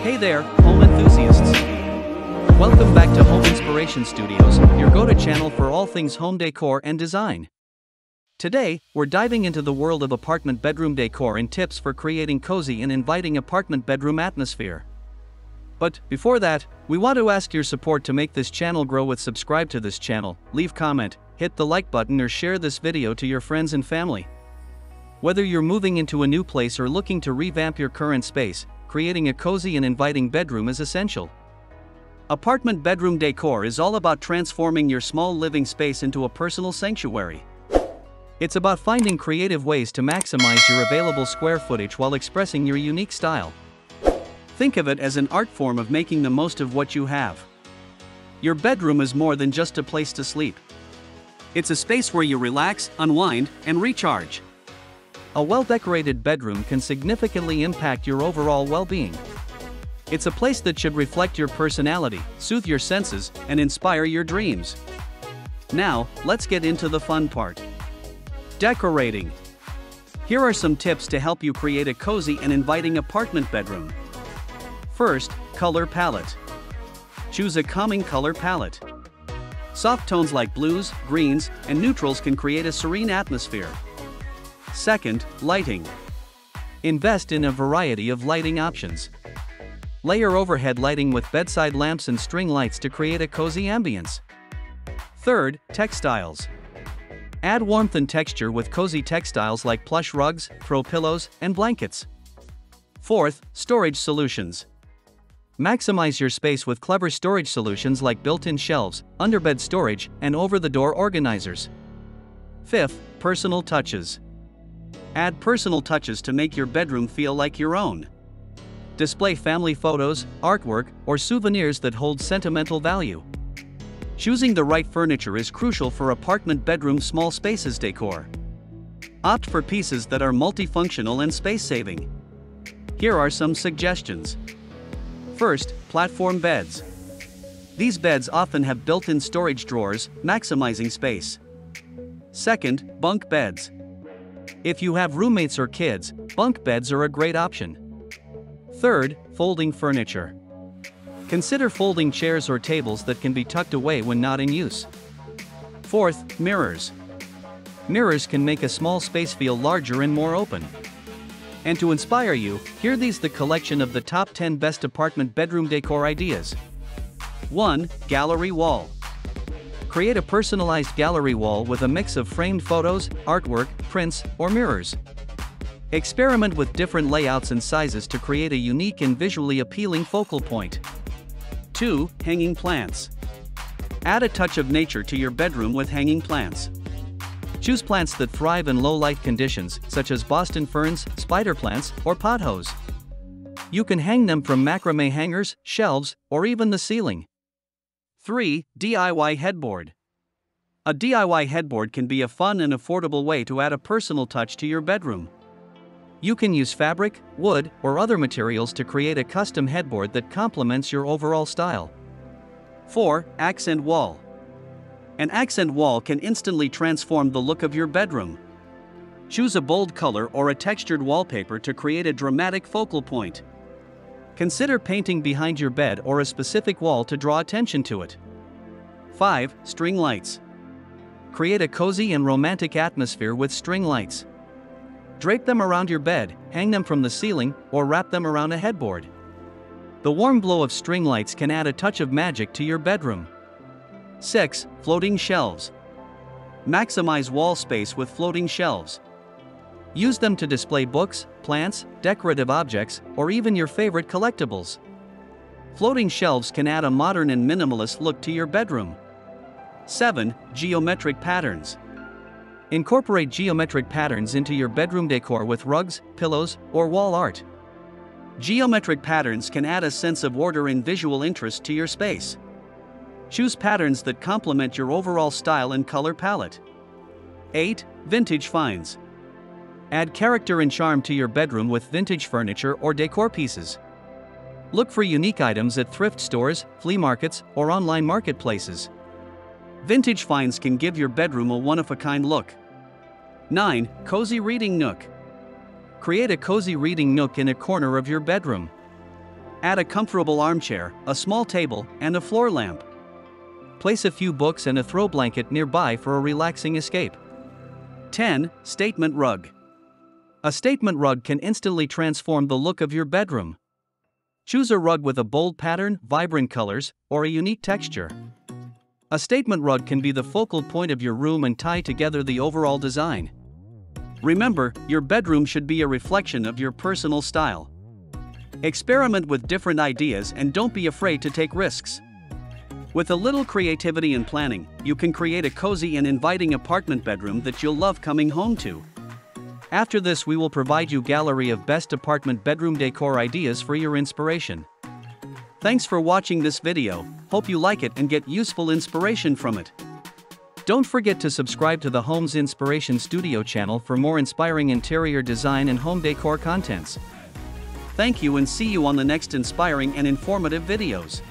Hey there, home enthusiasts! Welcome back to Home Inspiration Studios, your go-to channel for all things home decor and design. Today, we're diving into the world of apartment bedroom decor and tips for creating cozy and inviting apartment bedroom atmosphere. But before that, we want to ask your support to make this channel grow with subscribe to this channel, leave comment, hit the like button or share this video to your friends and family. Whether you're moving into a new place or looking to revamp your current space, creating a cozy and inviting bedroom is essential. Apartment bedroom decor is all about transforming your small living space into a personal sanctuary. It's about finding creative ways to maximize your available square footage while expressing your unique style. Think of it as an art form of making the most of what you have. Your bedroom is more than just a place to sleep. It's a space where you relax, unwind, and recharge. A well-decorated bedroom can significantly impact your overall well-being. It's a place that should reflect your personality, soothe your senses, and inspire your dreams. Now, let's get into the fun part. Decorating. Here are some tips to help you create a cozy and inviting apartment bedroom. First, color palette. Choose a calming color palette. Soft tones like blues, greens, and neutrals can create a serene atmosphere. Second, lighting. Invest in a variety of lighting options. Layer overhead lighting with bedside lamps and string lights to create a cozy ambience. Third, textiles. Add warmth and texture with cozy textiles like plush rugs, throw pillows, and blankets. Fourth, storage solutions. Maximize your space with clever storage solutions like built-in shelves, underbed storage, and over-the-door organizers. Fifth, personal touches. Add personal touches to make your bedroom feel like your own. Display family photos, artwork, or souvenirs that hold sentimental value. Choosing the right furniture is crucial for apartment bedroom small spaces decor. Opt for pieces that are multifunctional and space-saving. Here are some suggestions. First, platform beds. These beds often have built-in storage drawers, maximizing space. Second, bunk beds. If you have roommates or kids, bunk beds are a great option. Third, folding furniture. Consider folding chairs or tables that can be tucked away when not in use. Fourth, mirrors. Mirrors can make a small space feel larger and more open. And to inspire you, here these the collection of the top 10 best apartment bedroom decor ideas. 1. Gallery wall. Create a personalized gallery wall with a mix of framed photos, artwork, prints, or mirrors. Experiment with different layouts and sizes to create a unique and visually appealing focal point. 2. Hanging plants. Add a touch of nature to your bedroom with hanging plants. Choose plants that thrive in low light conditions, such as Boston ferns, spider plants, or pothos. You can hang them from macrame hangers, shelves, or even the ceiling. 3. DIY headboard. A DIY headboard can be a fun and affordable way to add a personal touch to your bedroom. You can use fabric, wood, or other materials to create a custom headboard that complements your overall style. 4. Accent wall. An accent wall can instantly transform the look of your bedroom. Choose a bold color or a textured wallpaper to create a dramatic focal point. Consider painting behind your bed or a specific wall to draw attention to it. 5. String lights. Create a cozy and romantic atmosphere with string lights. Drape them around your bed, hang them from the ceiling, or wrap them around a headboard. The warm glow of string lights can add a touch of magic to your bedroom. 6. Floating shelves. Maximize wall space with floating shelves. Use them to display books, plants, decorative objects, or even your favorite collectibles. Floating shelves can add a modern and minimalist look to your bedroom. 7. Geometric patterns. Incorporate geometric patterns into your bedroom decor with rugs, pillows, or wall art. Geometric patterns can add a sense of order and visual interest to your space. Choose patterns that complement your overall style and color palette. 8. Vintage finds. Add character and charm to your bedroom with vintage furniture or decor pieces. Look for unique items at thrift stores, flea markets, or online marketplaces. Vintage finds can give your bedroom a one-of-a-kind look. 9. Cozy reading nook. Create a cozy reading nook in a corner of your bedroom. Add a comfortable armchair, a small table, and a floor lamp. Place a few books and a throw blanket nearby for a relaxing escape. 10. Statement rug. A statement rug can instantly transform the look of your bedroom. Choose a rug with a bold pattern, vibrant colors, or a unique texture. A statement rug can be the focal point of your room and tie together the overall design. Remember, your bedroom should be a reflection of your personal style. Experiment with different ideas and don't be afraid to take risks. With a little creativity and planning, you can create a cozy and inviting apartment bedroom that you'll love coming home to. After this, we will provide you a gallery of best apartment bedroom decor ideas for your inspiration. Thanks for watching this video, hope you like it and get useful inspiration from it. Don't forget to subscribe to the Homes Inspiration Studio channel for more inspiring interior design and home decor contents. Thank you and see you on the next inspiring and informative videos.